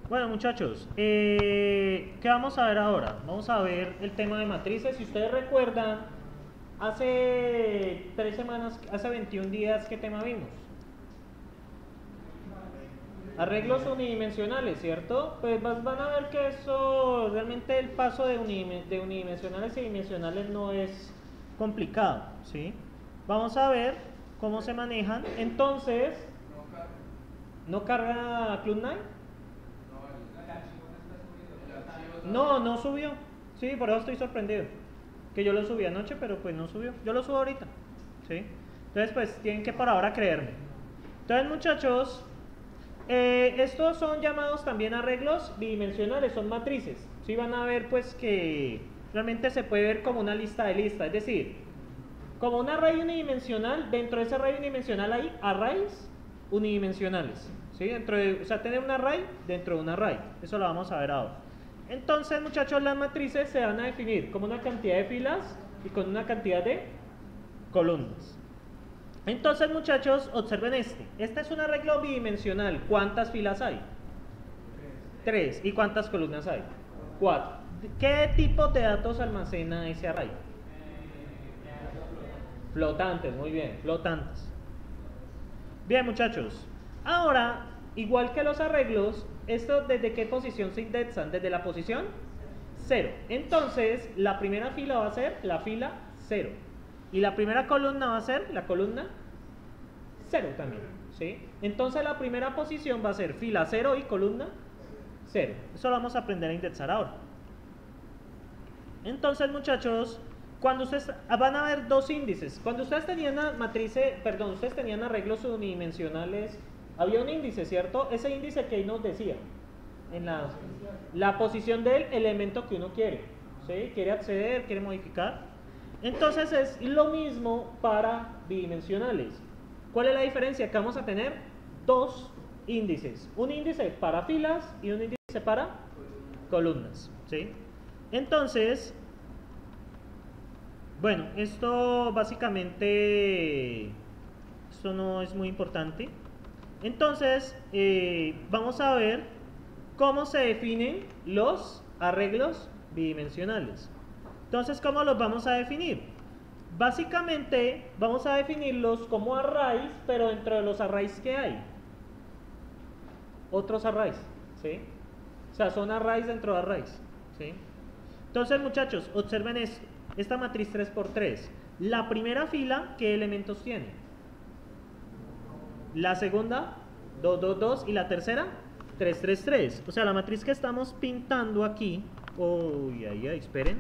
Bueno, muchachos, ¿qué vamos a ver ahora? Vamos a ver el tema de matrices. Si ustedes recuerdan, hace 3 semanas, hace 21 días, ¿qué tema vimos? Arreglos unidimensionales, ¿cierto? Pues van a ver que eso, realmente el paso de unidimensionales y dimensionales no es complicado, ¿sí? Vamos a ver cómo se manejan. Entonces, ¿no carga Cloud9? No, no subió. Sí, por eso estoy sorprendido. Que yo lo subí anoche, pero pues no subió. Yo lo subo ahorita. ¿Sí? Entonces, pues tienen que por ahora creerme. Entonces, muchachos, estos son llamados también arreglos bidimensionales, son matrices. Sí, van a ver pues que realmente se puede ver como una lista de listas. Es decir, como un array unidimensional, dentro de ese array unidimensional hay arrays unidimensionales. ¿Sí? O sea, tener un array dentro de un array. Eso lo vamos a ver ahora. Entonces, muchachos, las matrices se van a definir como una cantidad de filas y con una cantidad de columnas. Entonces, muchachos, observen este. Este es un arreglo bidimensional. ¿Cuántas filas hay? 3. ¿Y cuántas columnas hay? 4. ¿Qué tipo de datos almacena ese array? Flotantes, muy bien, flotantes. Bien, muchachos. Ahora, igual que los arreglos, ¿esto desde qué posición se indexan? Desde la posición 0. Entonces, la primera fila va a ser la fila 0. Y la primera columna va a ser la columna 0 también. ¿Sí? Entonces, la primera posición va a ser fila 0 y columna 0. Eso lo vamos a aprender a indexar ahora. Entonces, muchachos, cuando ustedes van a ver dos índices. Cuando ustedes tenían ustedes tenían arreglos unidimensionales, había un índice, ¿cierto? Ese índice que nos decía en la posición del elemento que uno quiere, ¿sí? Quiere acceder, quiere modificar. Entonces es lo mismo para bidimensionales. ¿Cuál es la diferencia? Que vamos a tener dos índices, un índice para filas y un índice para columnas, ¿sí? Entonces, bueno, esto básicamente, esto no es muy importante. Entonces, vamos a ver cómo se definen los arreglos bidimensionales. Entonces, ¿cómo los vamos a definir? Básicamente, vamos a definirlos como arrays, pero dentro de los arrays que hay, otros arrays, ¿sí? O sea, son arrays dentro de arrays, ¿sí? Entonces, muchachos, observen esto. Esta matriz 3×3. La primera fila, ¿qué elementos tiene? La segunda, 2, 2, 2. Y la tercera, 3, 3, 3. O sea, la matriz que estamos pintando aquí. Uy, ay, ay, esperen.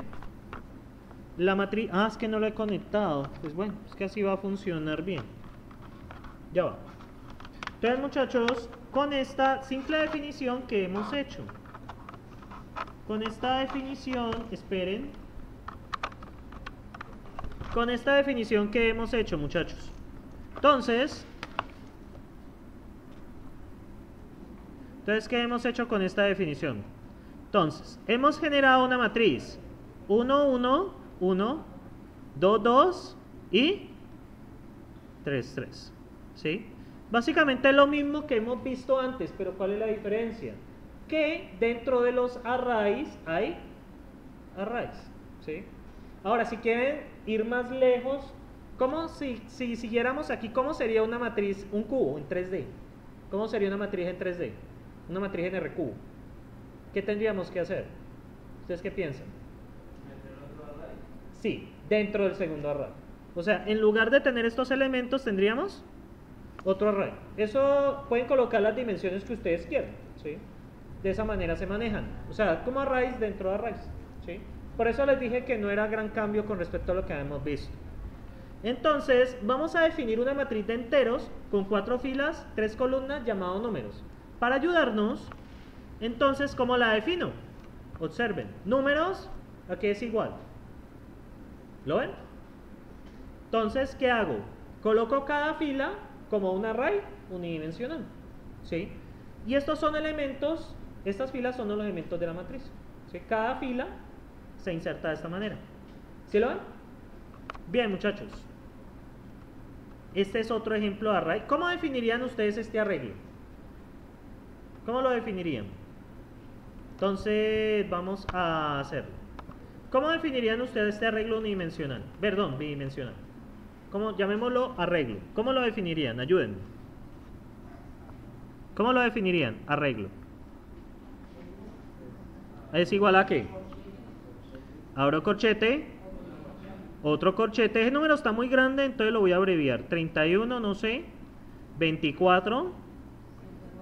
La matriz. Ah, es que no lo he conectado. Pues bueno, es que así va a funcionar bien. Ya va. Entonces, muchachos, con esta simple definición que hemos hecho. Con esta definición, esperen. Con esta definición que hemos hecho, muchachos. Entonces, ¿qué hemos hecho con esta definición? Entonces, hemos generado una matriz 1, 1, 1, 2, 2 y 3, 3. ¿Sí? Básicamente es lo mismo que hemos visto antes, pero ¿cuál es la diferencia? Que dentro de los arrays hay arrays. ¿Sí? Ahora, si quieren ir más lejos, ¿cómo si siguiéramos aquí, cómo sería una matriz, un cubo en 3D? ¿Cómo sería una matriz en 3D? Una matriz en R cubo. ¿Qué tendríamos que hacer? ¿Ustedes qué piensan? ¿Meter otro array? Sí, dentro del segundo array. O sea, en lugar de tener estos elementos, tendríamos otro array. Eso pueden colocar las dimensiones que ustedes quieran, ¿sí? De esa manera se manejan. O sea, como arrays dentro de arrays, ¿sí? Por eso les dije que no era gran cambio con respecto a lo que habíamos visto. Entonces, vamos a definir una matriz de enteros con 4 filas, 3 columnas, llamado números. Para ayudarnos, entonces, ¿cómo la defino? Observen, números, aquí es igual. ¿Lo ven? Entonces, ¿qué hago? Coloco cada fila como un array unidimensional, ¿sí? Y estos son elementos, estas filas son los elementos de la matriz, ¿sí? Cada fila se inserta de esta manera. ¿Sí lo ven? Bien, muchachos. Este es otro ejemplo de array. ¿Cómo definirían ustedes este arreglo? ¿Cómo lo definirían? Entonces vamos a hacerlo. ¿Cómo definirían ustedes este arreglo unidimensional? Perdón, bidimensional. ¿Cómo? Llamémoslo arreglo. ¿Cómo lo definirían? Ayúdenme. ¿Cómo lo definirían? Arreglo. ¿Es igual a qué? Abro corchete, otro corchete. Ese número está muy grande, entonces lo voy a abreviar. 31, no sé, 24,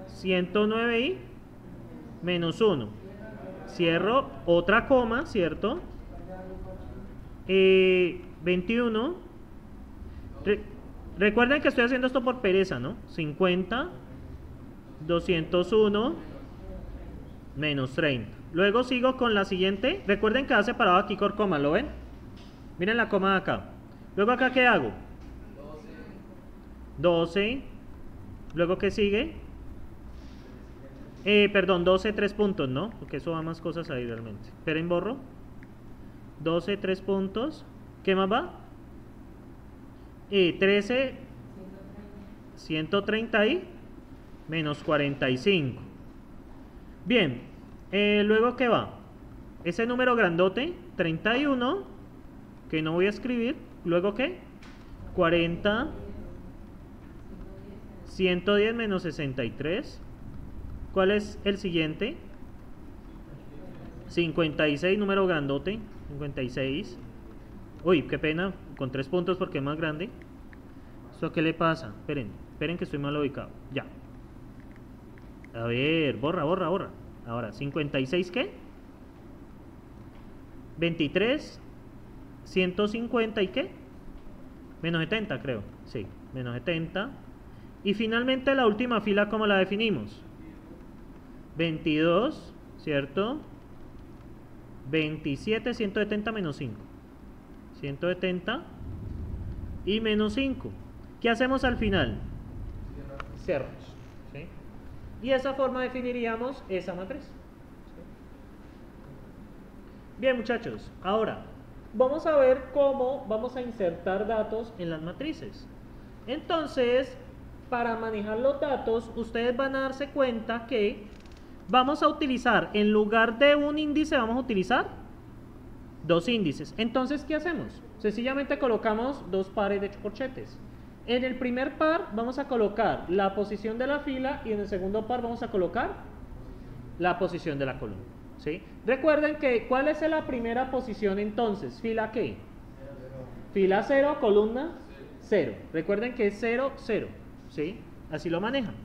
109 y menos 1. Cierro otra coma, ¿cierto? 21. Recuerden que estoy haciendo esto por pereza, ¿no? 50, 201, menos 30. Luego sigo con la siguiente. Recuerden que va separado aquí con coma, ¿lo ven? Miren la coma de acá. Luego acá, ¿qué hago? 12. Luego, ¿qué sigue? Perdón, 12, 3 puntos, ¿no? Porque eso va más cosas ahí realmente. Esperen, borro. 12, 3 puntos. ¿Qué más va? 13, 130 y menos 45. Bien, luego ¿qué va? Ese número grandote, 31, que no voy a escribir. Luego ¿qué? 40, 110 menos 63. ¿Cuál es el siguiente? 56, número grandote, 56. Uy, qué pena, con 3 puntos porque es más grande. ¿Esto qué le pasa? Esperen que estoy mal ubicado. Ya. A ver, borra. Ahora, 56, ¿qué? 23, 150 y ¿qué? Menos 70, creo. Sí, menos 70. Y finalmente la última fila, ¿cómo la definimos? 22, ¿cierto? 27, 170 menos 5. 170 y menos 5. ¿Qué hacemos al final? Cerramos. ¿Sí? Y de esa forma definiríamos esa matriz. ¿Sí? Bien, muchachos, ahora vamos a ver cómo vamos a insertar datos en las matrices. Entonces, para manejar los datos, ustedes van a darse cuenta que vamos a utilizar, en lugar de un índice, vamos a utilizar 2 índices. Entonces, ¿qué hacemos? Sencillamente colocamos 2 pares de corchetes. En el primer par vamos a colocar la posición de la fila y en el segundo par vamos a colocar la posición de la columna. ¿Sí? Recuerden que, ¿cuál es la primera posición entonces? ¿Fila qué? 0. Fila 0, columna 0. Recuerden que es 0, 0. ¿Sí? Así lo manejan.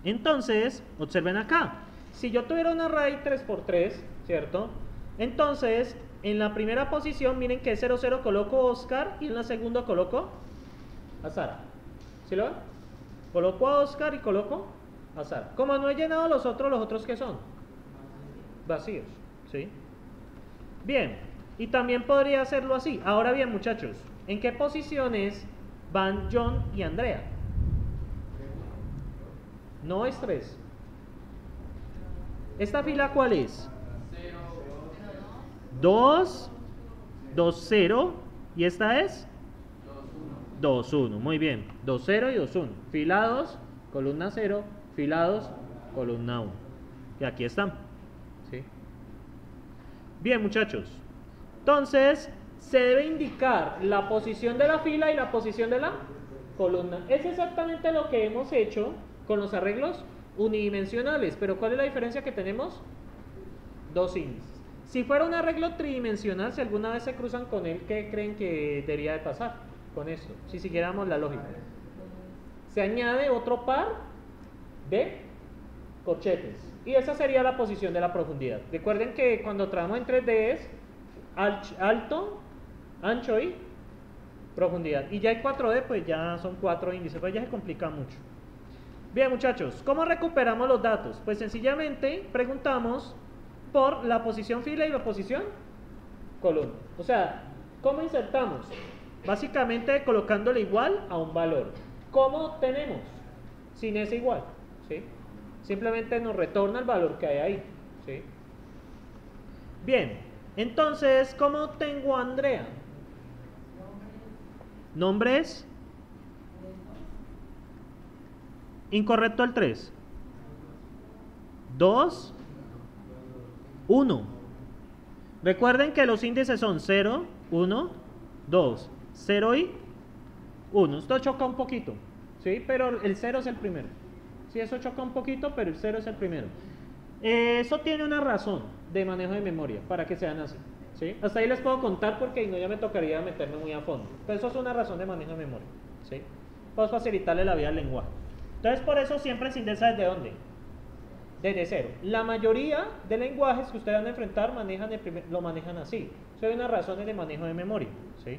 Entonces, observen acá. Si yo tuviera un array 3×3, ¿cierto? Entonces, en la primera posición, miren que es 0, 0, coloco Oscar y en la segunda coloco a Sara. ¿Sí lo ven? Coloco a Oscar y coloco a Sara. Como no he llenado los otros ¿qué son? Vacíos. ¿Sí? Bien. Y también podría hacerlo así. Ahora bien, muchachos, ¿en qué posiciones van John y Andrea? No es 3. ¿Esta fila cuál es? 2, 2, 0. ¿Y esta es? 2, 1. Muy bien. 2, 0 y 2, 1. Fila 2, columna 0. Fila 2, columna 1. Y aquí están. ¿Sí? Bien, muchachos. Entonces, se debe indicar la posición de la fila y la posición de la columna. Es exactamente lo que hemos hecho con los arreglos unidimensionales. Pero ¿cuál es la diferencia que tenemos? 2 índices. Si fuera un arreglo tridimensional, si alguna vez se cruzan con él, ¿qué creen que debería de pasar con esto? Si siguiéramos la lógica. Se añade otro par de corchetes. Y esa sería la posición de la profundidad. Recuerden que cuando trabajamos en 3D es alto, ancho y profundidad. Y ya hay 4D, pues ya son 4 índices, pues ya se complica mucho. Bien, muchachos, ¿cómo recuperamos los datos? Pues sencillamente preguntamos por la posición fila y la posición columna. O sea, ¿cómo insertamos? Básicamente colocándole igual a un valor. ¿Cómo obtenemos? Sin ese igual, ¿sí? Simplemente nos retorna el valor que hay ahí, ¿sí? Bien, entonces, ¿cómo obtengo a Andrea? ¿Nombres? Incorrecto el 3. 2, 1. Recuerden que los índices son 0, 1, 2, 0 y 1. Esto choca un poquito, ¿sí? Pero el 0 es el primero. Sí, eso choca un poquito, pero el 0 es el primero. Eso tiene una razón de manejo de memoria, para que sean así, ¿sí? Hasta ahí les puedo contar porque no ya me tocaría meterme muy a fondo. Pero eso es una razón de manejo de memoria, ¿sí? Para facilitarle la vida al lenguaje. Entonces, por eso siempre se indexa desde dónde. Desde 0. La mayoría de lenguajes que ustedes van a enfrentar lo manejan así. Eso hay unas razones de manejo de memoria, ¿sí?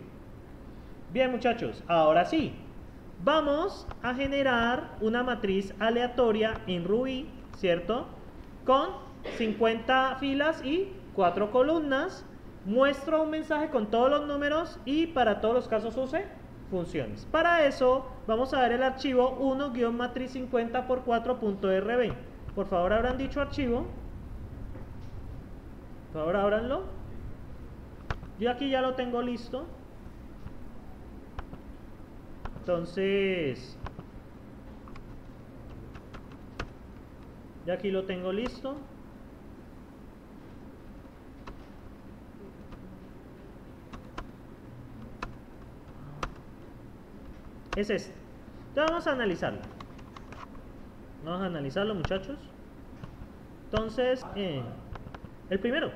Bien, muchachos, ahora sí. Vamos a generar una matriz aleatoria en Ruby, ¿cierto? Con 50 filas y 4 columnas. Muestro un mensaje con todos los números y para todos los casos use funciones. Para eso vamos a ver el archivo 1-matriz50 por 4.rb. Por favor, abran dicho archivo. Por favor, ábranlo. Yo aquí ya lo tengo listo. Entonces, ya aquí lo tengo listo. Es este. Entonces vamos a analizarlo. Vamos a analizarlo, muchachos. Entonces, el primero,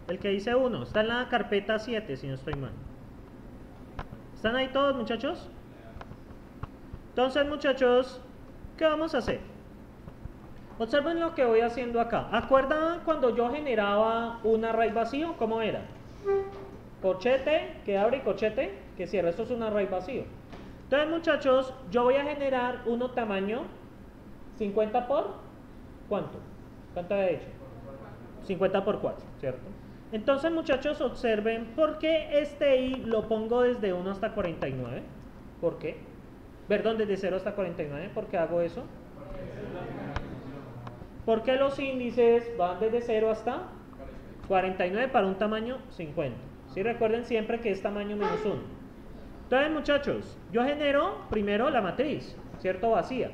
el que dice 1, está en la carpeta 7, si no estoy mal. ¿Están ahí todos, muchachos? Entonces, muchachos, ¿qué vamos a hacer? Observen lo que voy haciendo acá. ¿Acuerdan cuando yo generaba un array vacío? ¿Cómo era? Corchete, que abre y corchete, que cierra. Esto es un array vacío. Entonces, muchachos, yo voy a generar uno tamaño 50 por ¿cuánto? ¿Cuánto había dicho? 50 por 4, ¿cierto? Entonces, muchachos, observen por qué este i lo pongo desde 1 hasta 49. ¿Por qué? Perdón, desde 0 hasta 49. ¿Por qué hago eso? Porque los índices van desde 0 hasta 49 para un tamaño 50. ¿Sí? Recuerden siempre que es tamaño menos 1. Entonces, muchachos, yo genero primero la matriz, ¿cierto? Vacía.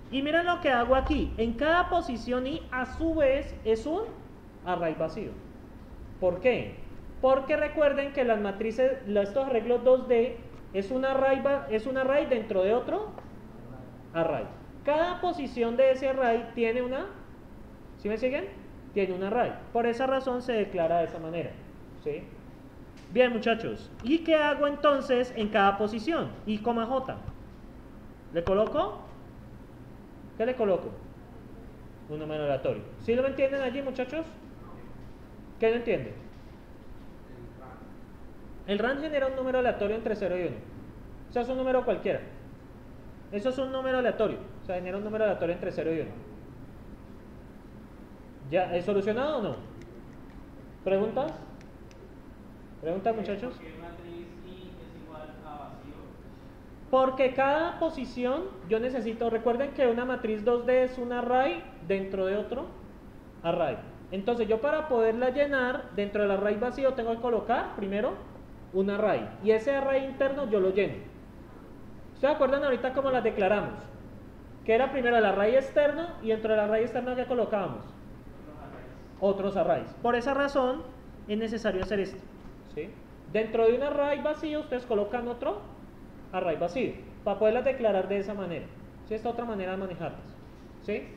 Y miren lo que hago aquí. En cada posición i, a su vez, es un array vacío. ¿Por qué? Porque recuerden que las matrices, estos arreglos 2D, es un array dentro de otro array. Cada posición de ese array tiene una, ¿sí me siguen? Tiene un array. Por esa razón se declara de esa manera, ¿sí? Bien, muchachos. ¿Y qué hago entonces en cada posición? I, J. ¿Le coloco? ¿Qué le coloco? Un número aleatorio. ¿Sí lo entienden allí, muchachos? ¿Qué no entienden? El range genera un número aleatorio entre 0 y 1. O sea, es un número cualquiera. Eso es un número aleatorio. O sea, genera un número aleatorio entre 0 y 1. ¿Ya es solucionado o no? ¿Preguntas? ¿Preguntas, muchachos? ¿Por qué matriz i es igual a vacío? Porque cada posición yo necesito, recuerden que una matriz 2D es un array dentro de otro array. Entonces yo para poderla llenar dentro del array vacío tengo que colocar primero un array. Y ese array interno yo lo lleno. ¿Se acuerdan ahorita cómo las declaramos? Que era primero el array externo y dentro del array externo ¿qué colocábamos? Otros arrays. Por esa razón es necesario hacer esto, ¿sí? Dentro de un array vacío ustedes colocan otro array vacío para poderlas declarar de esa manera. ¿Sí? Esta otra manera de manejarlas, ¿sí?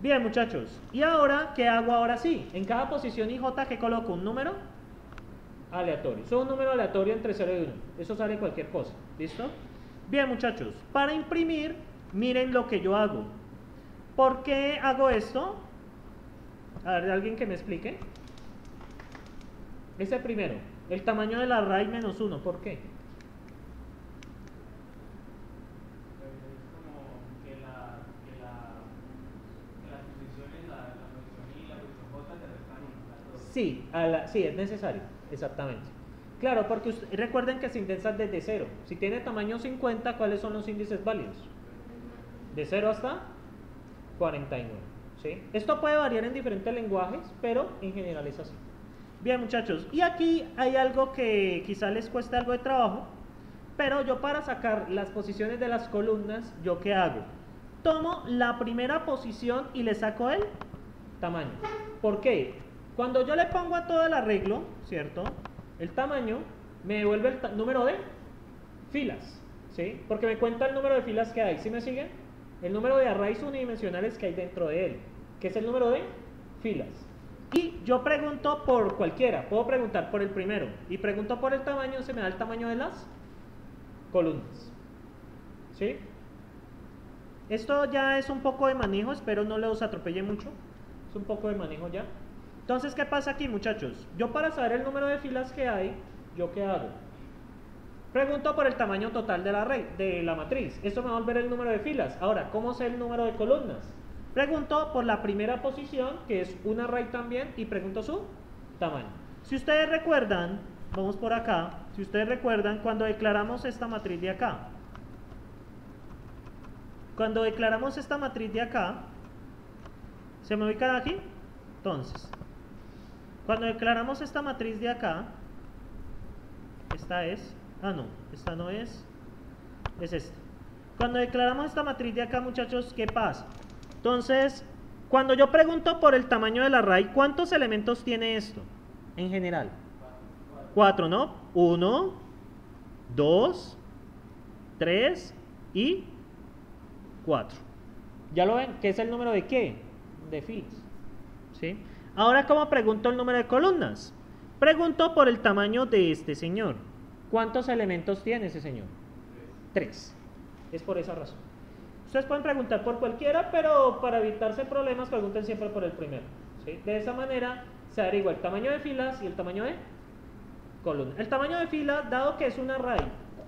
Bien, muchachos. ¿Y ahora qué hago ahora sí? En cada posición IJ que coloco un número aleatorio. Eso es un número aleatorio entre 0 y 1. Eso sale cualquier cosa. ¿Listo? Bien, muchachos. Para imprimir, miren lo que yo hago. ¿Por qué hago esto? A ver, ¿alguien que me explique? Ese primero. El tamaño del array menos 1. ¿Por qué? Es como que las posiciones, la posición i y la posición j te restan 1. Sí, sí, es necesario. Exactamente. Claro, porque recuerden que se indexa desde 0. Si tiene tamaño 50, ¿cuáles son los índices válidos? De 0 hasta 49. ¿Sí? Esto puede variar en diferentes lenguajes, pero en general es así. Bien, muchachos, y aquí hay algo que quizá les cueste algo de trabajo, pero yo para sacar las posiciones de las columnas, ¿yo qué hago? Tomo la primera posición y le saco el tamaño. ¿Por qué? Cuando yo le pongo a todo el arreglo, ¿cierto? El tamaño me devuelve el número de filas, ¿sí? Porque me cuenta el número de filas que hay, ¿sí me siguen? El número de arrays unidimensionales que hay dentro de él, que es el número de filas. Y yo pregunto por cualquiera, puedo preguntar por el primero, y pregunto por el tamaño, se me da el tamaño de las columnas, ¿sí? Esto ya es un poco de manejo, espero no los atropelle mucho, es un poco de manejo ya. Entonces, ¿qué pasa aquí, muchachos? Yo para saber el número de filas que hay, ¿yo qué hago? Pregunto por el tamaño total de la matriz, esto me va a volver el número de filas. Ahora, ¿cómo sé el número de columnas? Pregunto por la primera posición, que es un array también, y pregunto su tamaño. Si ustedes recuerdan, vamos por acá, si ustedes recuerdan, cuando declaramos esta matriz de acá, ¿se me ubican aquí? Entonces, cuando declaramos esta matriz de acá, esta es, esta no es esta. Cuando declaramos esta matriz de acá, muchachos, ¿qué pasa? Entonces, cuando yo pregunto por el tamaño del array, ¿cuántos elementos tiene esto en general? 4, ¿no? 1, 2, 3 y 4. ¿Ya lo ven? ¿Qué es el número de qué? De filas. ¿Sí? Ahora, ¿cómo pregunto el número de columnas? Pregunto por el tamaño de este señor. ¿Cuántos elementos tiene ese señor? 3. Es por esa razón. Ustedes pueden preguntar por cualquiera, pero para evitarse problemas, pregunten siempre por el primero, ¿sí? De esa manera se averigua el tamaño de filas y el tamaño de columnas. El tamaño de fila, dado que es un array,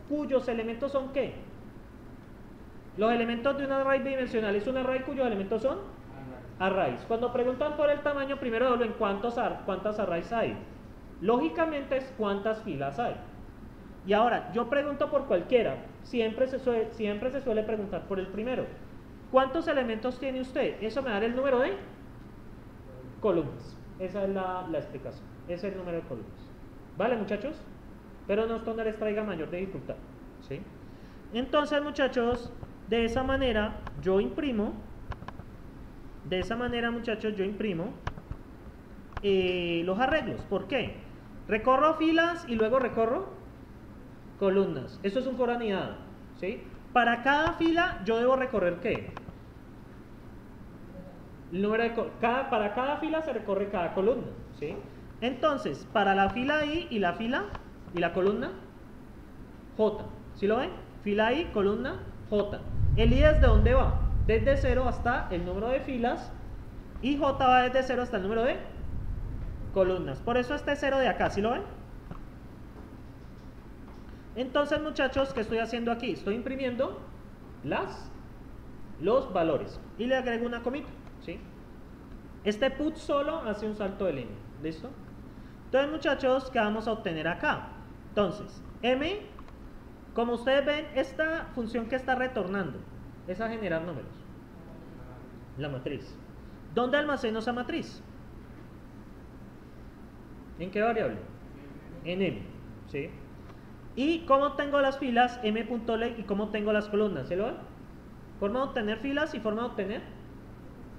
cuyos elementos son ¿qué? Los elementos de un array bidimensional es un array cuyos elementos son arrays. Cuando preguntan por el tamaño, primero hablan cuántas arrays hay. Lógicamente es cuántas filas hay. Y ahora, yo pregunto por cualquiera, siempre se suele preguntar por el primero. ¿Cuántos elementos tiene usted? Eso me da el número de columnas. Esa es la explicación. Ese es el número de columnas. ¿Vale, muchachos? Pero no esto no les traiga mayor dificultad, ¿sí? Entonces, muchachos, de esa manera yo imprimo. Los arreglos. ¿Por qué? Recorro filas y luego recorro columnas. Esto es un for anidado, ¿sí? Para cada fila yo debo recorrer ¿qué? El número de para cada fila se recorre cada columna, ¿sí? Entonces, para la fila I y la columna J, ¿sí lo ven? Fila I, columna J. ¿El I desde dónde va? Desde 0 hasta el número de filas, y J va desde 0 hasta el número de columnas. Por eso este 0 de acá, ¿sí lo ven? Entonces, muchachos, ¿qué estoy haciendo aquí? Estoy imprimiendo los valores y le agrego una comita, ¿sí? Este put solo hace un salto de línea, ¿listo? Entonces, muchachos, ¿qué vamos a obtener acá? Entonces, M, como ustedes ven, esta función que está retornando es a generar números, la matriz. ¿Dónde almaceno esa matriz? ¿En qué variable? En M, ¿sí? ¿Y cómo tengo las filas? M.length. ¿Y cómo tengo las columnas? ¿Se lo ven? Forma de obtener filas y forma de obtener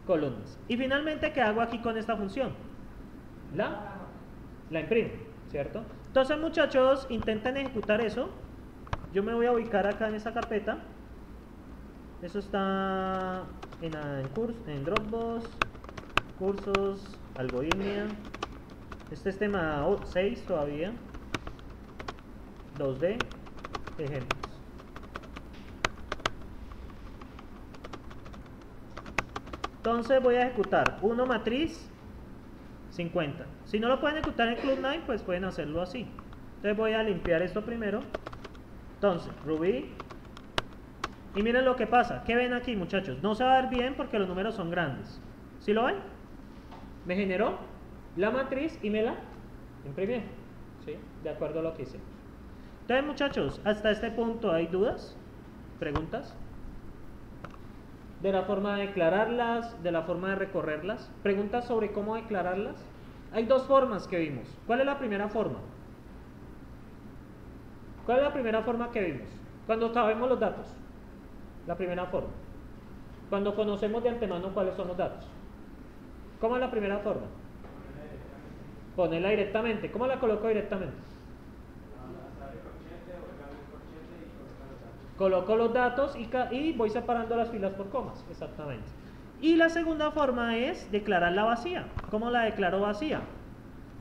columnas. Y finalmente, ¿qué hago aquí con esta función? La imprimo, ¿cierto? Entonces, muchachos, intenten ejecutar eso. Yo me voy a ubicar acá en esta carpeta. Eso está en Dropbox, cursos, algoritmia. Este es tema 6 todavía. 2D, ejemplos. Entonces voy a ejecutar 1 matriz 50. Si no lo pueden ejecutar en Cloud9, pues pueden hacerlo así. Entonces voy a limpiar esto primero. Entonces, Ruby. Y miren lo que pasa. ¿Qué ven aquí, muchachos? No se va a ver bien porque los números son grandes. ¿Sí lo ven? Me generó la matriz y me la imprimí. ¿Sí? De acuerdo a lo que hice. Entonces, muchachos, hasta este punto ¿hay dudas? ¿Preguntas? De la forma de declararlas, de la forma de recorrerlas. ¿Preguntas sobre cómo declararlas? Hay dos formas que vimos. ¿Cuál es la primera forma? ¿Cuál es la primera forma que vimos? Cuando sabemos los datos. La primera forma. Cuando conocemos de antemano cuáles son los datos. ¿Cómo es la primera forma? Ponerla directamente. ¿Cómo la coloco directamente? Coloco los datos y voy separando las filas por comas, exactamente. Y la segunda forma es declararla vacía. ¿Cómo la declaro vacía?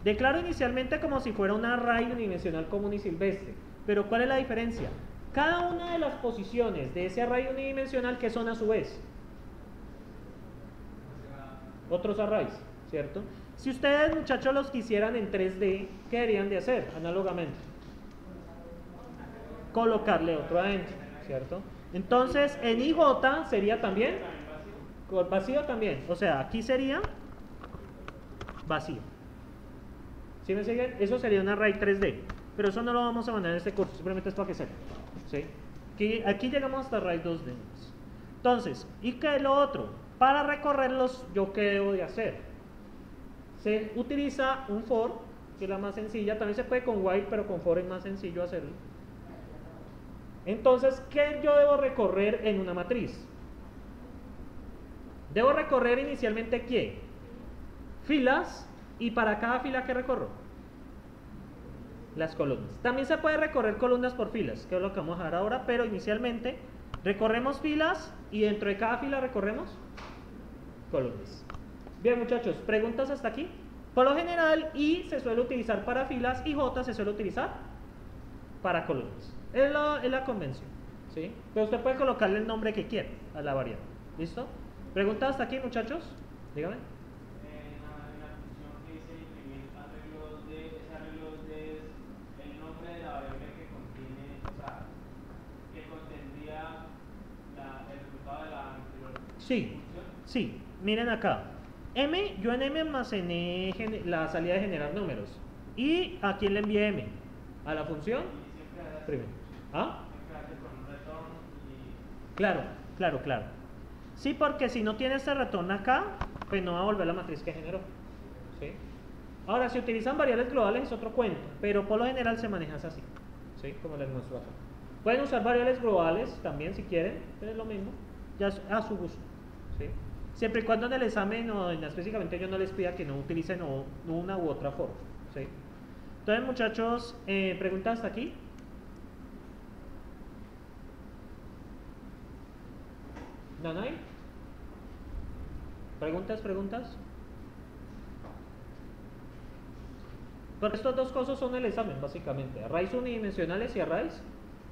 Declaro inicialmente como si fuera un array unidimensional común y silvestre. Pero ¿cuál es la diferencia? Cada una de las posiciones de ese array unidimensional, ¿qué son a su vez? Otros arrays, ¿cierto? Si ustedes, muchachos, los quisieran en 3D, ¿qué deberían de hacer análogamente? Colocarle otro adentro, ¿cierto? Entonces, en IJ sería también vacío también. O sea, aquí sería vacío. ¿Sí me siguen? Eso sería un array 3D. Pero eso no lo vamos a mandar en este curso, simplemente es para que sepan. ¿Sí? Aquí llegamos hasta array 2D. Entonces, ¿y qué es lo otro? Para recorrerlos, ¿yo qué debo de hacer? Se utiliza un for, que es la más sencilla. También se puede con while, pero con for es más sencillo hacerlo. Entonces, ¿qué yo debo recorrer en una matriz? Debo recorrer inicialmente ¿qué? Filas, y para cada fila ¿qué recorro? Las columnas. También se puede recorrer columnas por filas, que es lo que vamos a ver ahora, pero inicialmente recorremos filas y dentro de cada fila recorremos columnas. Bien, muchachos, ¿preguntas hasta aquí? Por lo general, I se suele utilizar para filas y J se suele utilizar para columnas. Es la convención, ¿sí? Pero usted puede colocarle el nombre que quiera a la variable. ¿Listo? ¿Preguntas hasta aquí, muchachos? Dígame. En la función que dice imprimir arreglos de el nombre de la variable que contiene, o sea, que contendría el resultado de la anterior Sí, función. sí. Miren acá. Yo en M almacené la salida de generar números. ¿Y a quién le envié M? ¿A la función? Y siempre hace, Primero. ¿Ah? siempre hace con un return y Claro. Sí, porque si no tiene este retorno acá, pues no va a volver la matriz que generó. ¿Sí? Ahora, si utilizan variables globales es otro cuento, pero por lo general se maneja así. ¿Sí? Como les muestro acá. Pueden usar variables globales también si quieren, pero es lo mismo. Ya es a su gusto. ¿Sí? Siempre y cuando en el examen o específicamente yo no les pida que no utilicen una u otra forma. ¿Sí? Entonces, muchachos, ¿preguntas hasta aquí? ¿Nanay? ¿Preguntas? Pero estas dos cosas son el examen, básicamente. Arrays unidimensionales y arrays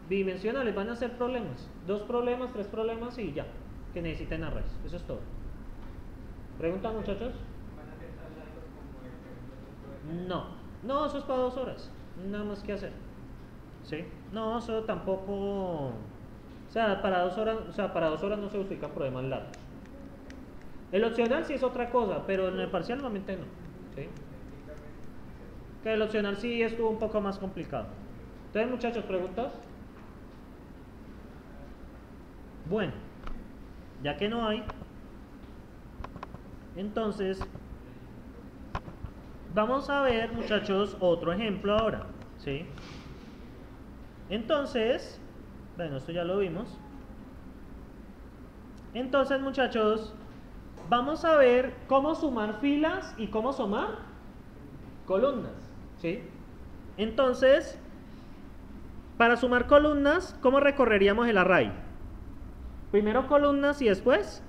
bidimensionales van a ser problemas. 2 problemas, 3 problemas y ya. Que necesiten arrays. Eso es todo. ¿Preguntas, muchachos? van a ser tan largos como el No, eso es para 2 horas. Nada más que hacer. ¿Sí? No, eso tampoco. O sea, para 2 horas no se justifican problemas largos. El opcional sí es otra cosa, pero en el parcial normalmente no. ¿Sí? Que el opcional sí estuvo un poco más complicado. Entonces, muchachos, ¿preguntas? Bueno, ya que no hay, entonces vamos a ver, muchachos, otro ejemplo ahora. ¿Sí? Entonces, bueno, esto ya lo vimos. Entonces, muchachos, vamos a ver cómo sumar filas y cómo sumar columnas. ¿Sí? Entonces, para sumar columnas, ¿cómo recorreríamos el array? Primero columnas y después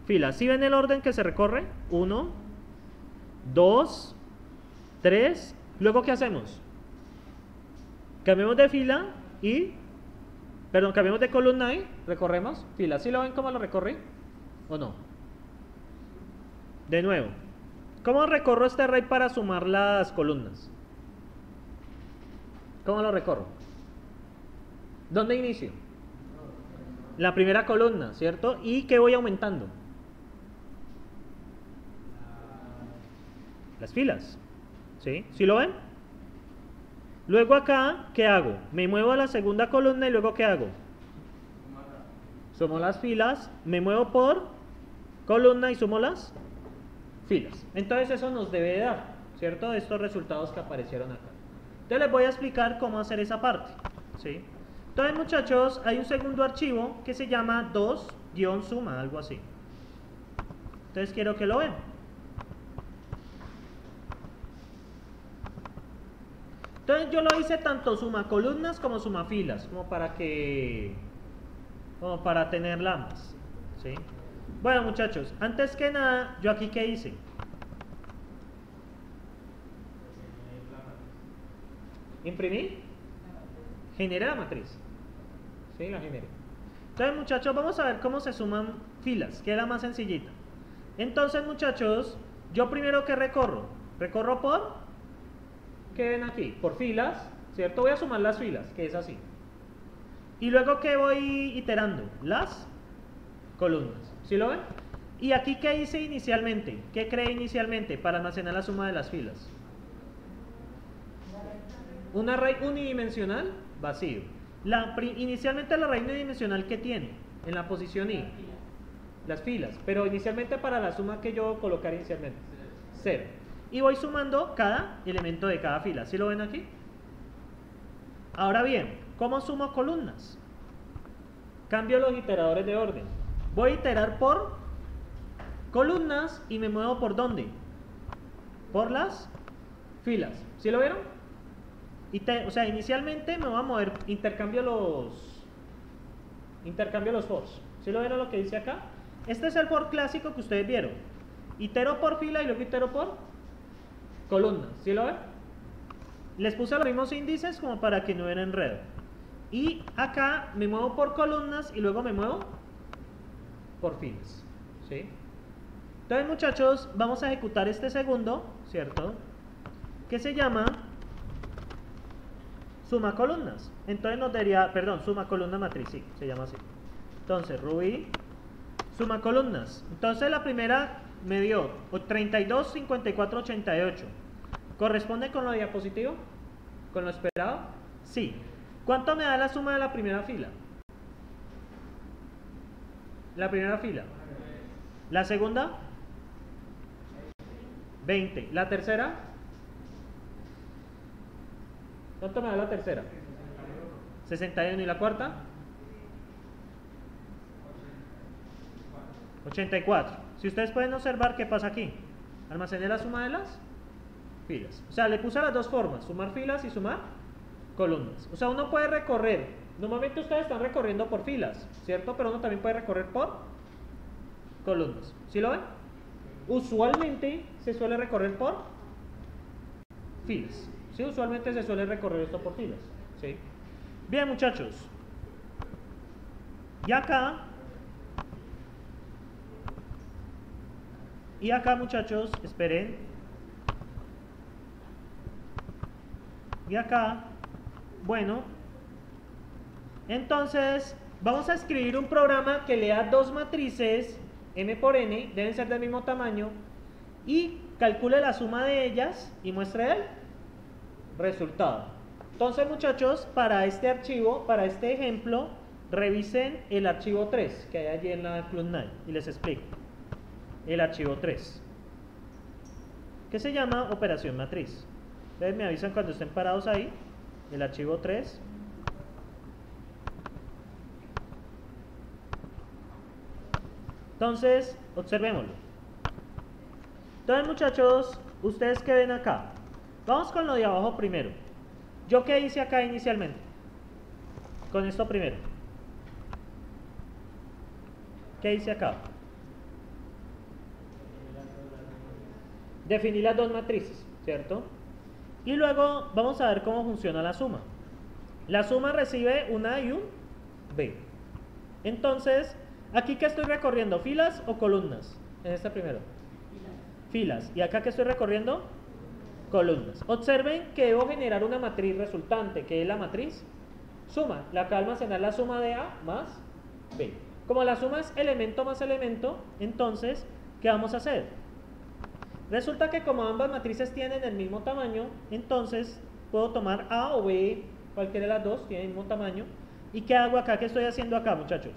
filas. ¿Sí ven el orden que se recorre? 1, 2, 3. Luego, ¿qué hacemos? Cambiamos de fila cambiamos de columna y recorremos fila. ¿Sí lo ven cómo lo recorrí? ¿O no? De nuevo. ¿Cómo recorro este array para sumar las columnas? ¿Cómo lo recorro? ¿Dónde inicio? La primera columna, ¿cierto? ¿Y qué voy aumentando? Las filas. ¿Sí? ¿Sí lo ven? Luego acá, ¿qué hago? Me muevo a la segunda columna y luego ¿qué hago? Sumo las filas, me muevo por columna y sumo las filas. Entonces eso nos debe dar, ¿cierto? Estos resultados que aparecieron acá. Entonces les voy a explicar cómo hacer esa parte. ¿Sí? Entonces, muchachos, hay un segundo archivo que se llama 2-suma, algo así. Entonces quiero que lo vean. Entonces yo lo hice tanto suma columnas como suma filas, como para tenerla ambas, ¿sí? Bueno, muchachos, antes que nada, yo aquí ¿qué hice? Imprimí, generé la matriz, ¿sí? La generé. Entonces, muchachos, vamos a ver cómo se suman filas, que es la más sencillita. Entonces, muchachos, yo primero que recorro por, ¿qué ven aquí? Por filas, ¿cierto? Voy a sumar las filas, que es así. Y luego que voy iterando las columnas, ¿sí lo ven? Y aquí ¿qué hice inicialmente? ¿Qué creé inicialmente para almacenar la suma de las filas? Un array unidimensional vacío. Inicialmente el array unidimensional que tiene en la posición i, las filas, pero inicialmente para la suma que yo colocaré inicialmente, 0. Y voy sumando cada elemento de cada fila, ¿sí lo ven aquí? Ahora bien, ¿cómo sumo columnas? Cambio los iteradores de orden. Voy a iterar por columnas y me muevo ¿por dónde? Por las filas, ¿sí lo vieron? O sea, inicialmente me voy a mover, intercambio los fors. ¿Sí lo vieron lo que dice acá? Este es el for clásico que ustedes vieron. Itero por fila y luego itero por columna. ¿Sí lo ven? Les puse los mismos índices como para que no hubiera enredo. Y acá me muevo por columnas y luego me muevo por filas. ¿Sí? Entonces, muchachos, vamos a ejecutar este segundo, ¿cierto? Que se llama suma columnas. Entonces nos daría, perdón, suma columna matriz, sí, se llama así. Entonces, Ruby, suma columnas. Entonces la primera me dio 32, 54, 88. ¿Corresponde con lo diapositivo? ¿Con lo esperado? Sí. ¿Cuánto me da la suma de la primera fila? La primera fila. ¿La segunda? 20. ¿La tercera? ¿Cuánto me da la tercera? 61. ¿Y la cuarta? 84. Si ustedes pueden observar qué pasa aquí. Almacené la suma de las filas. O sea, le puse las dos formas, sumar filas y sumar columnas. O sea, uno puede recorrer. Normalmente ustedes están recorriendo por filas, ¿cierto? Pero uno también puede recorrer por columnas. ¿Sí lo ven? Usualmente se suele recorrer por filas. Sí, usualmente se suele recorrer esto por filas. ¿Sí? Bien, muchachos. Y acá, muchachos, esperen. Y acá, bueno, entonces vamos a escribir un programa que lea dos matrices m por n, deben ser del mismo tamaño, y calcule la suma de ellas y muestre el resultado. Entonces, muchachos, para este archivo, para este ejemplo, revisen el archivo 3 que hay allí en la Cloud9 y les explico. El archivo 3, que se llama operación matriz. Ustedes me avisan cuando estén parados ahí. El archivo 3. Entonces, observémoslo. Entonces, muchachos, ustedes que ven acá. Vamos con lo de abajo primero. ¿Yo qué hice acá inicialmente? Con esto primero. ¿Qué hice acá? Definí las dos matrices, ¿cierto? Y luego vamos a ver cómo funciona la suma. La suma recibe un A y un B. Entonces, ¿aquí qué estoy recorriendo? ¿Filas o columnas? En esta primero. Filas. ¿Y acá qué estoy recorriendo? Columnas. Observen que debo generar una matriz resultante, que es la matriz suma. La que va a almacenar la suma de A más B. Como la suma es elemento más elemento, entonces, ¿qué vamos a hacer? Resulta que como ambas matrices tienen el mismo tamaño, entonces puedo tomar A o B, cualquiera de las dos, tiene el mismo tamaño. ¿Y qué hago acá? ¿Qué estoy haciendo acá, muchachos?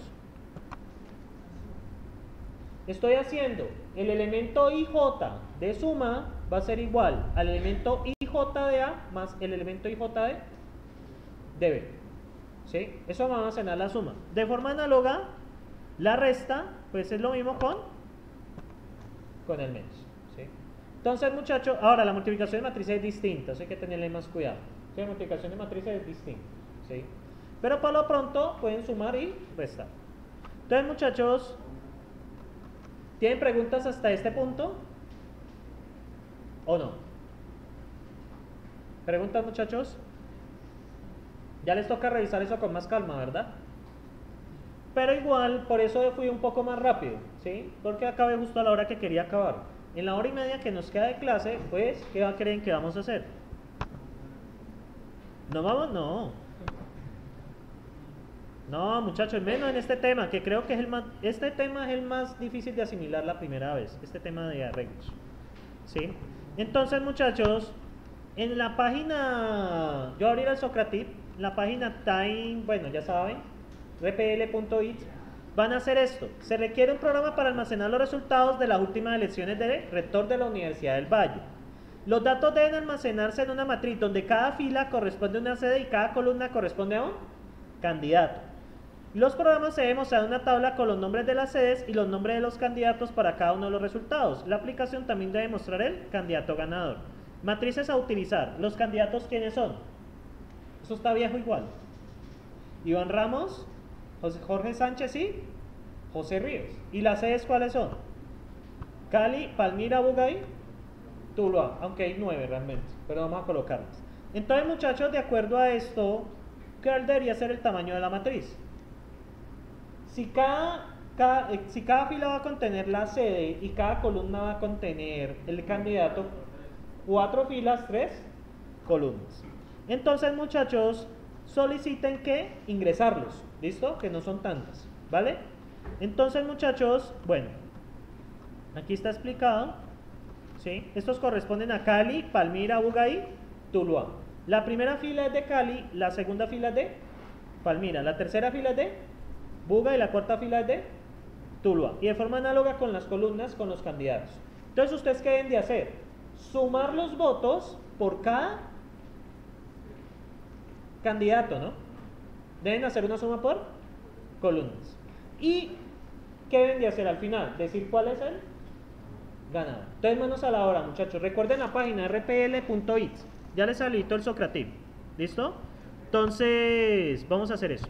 Estoy haciendo el elemento IJ de suma va a ser igual al elemento IJ de A más el elemento IJ de B. ¿Sí? Eso va a almacenar la suma. De forma análoga, la resta, pues es lo mismo con el menos. ¿Sí? Entonces, muchachos, ahora la multiplicación de matrices es distinta, así que hay que tenerle más cuidado. Sí, multiplicación de matrices es distinto, ¿sí? Pero para lo pronto pueden sumar y restar. Entonces, muchachos, ¿tienen preguntas hasta este punto? ¿O no? ¿Preguntas, muchachos? Ya les toca revisar eso con más calma, ¿verdad? Pero igual, por eso fui un poco más rápido, ¿sí? Porque acabé justo a la hora que quería acabar. En la hora y media que nos queda de clase, pues, ¿qué creen que vamos a hacer? ¿No vamos? No. No, muchachos, menos en este tema, que creo que es este tema es el más difícil de asimilar la primera vez, este tema de arreglos. ¿Sí? Entonces, muchachos, en la página, yo abriré el Socratip, la página time, bueno, ya saben, rpl.it, van a hacer esto. Se requiere un programa para almacenar los resultados de las últimas elecciones de rector de la Universidad del Valle. Los datos deben almacenarse en una matriz donde cada fila corresponde a una sede y cada columna corresponde a un candidato. Los programas se deben mostrar en una tabla con los nombres de las sedes y los nombres de los candidatos para cada uno de los resultados. La aplicación también debe mostrar el candidato ganador. Matrices a utilizar. ¿Los candidatos quiénes son? Eso está viejo igual. Iván Ramos, Jorge Sánchez y José Ríos. ¿Y las sedes cuáles son? Cali, Palmira, Bugay, Tuluá. Aunque hay 9 realmente, pero vamos a colocarlas. Entonces, muchachos, de acuerdo a esto, ¿cuál debería ser el tamaño de la matriz? Si cada fila va a contener la sede y cada columna va a contener el candidato, 4 filas, 3 columnas. Entonces, muchachos, soliciten que ingresarlos, ¿listo? Que no son tantas, ¿vale? Entonces, muchachos, bueno, aquí está explicado, ¿sí? Estos corresponden a Cali, Palmira, Bugay, Tuluá. La primera fila es de Cali, la segunda fila es de Palmira, la tercera fila es de Buga y la cuarta fila es de Tuluá. Y de forma análoga con las columnas, con los candidatos. Entonces, ¿ustedes qué deben de hacer? Sumar los votos por cada candidato, ¿no? Deben hacer una suma por columnas. ¿Y qué deben de hacer al final? Decir cuál es el ganador. Entonces, manos a la obra, muchachos. Recuerden la página rpl.it. Ya les habilito el Socratip. ¿Listo? Entonces, vamos a hacer eso.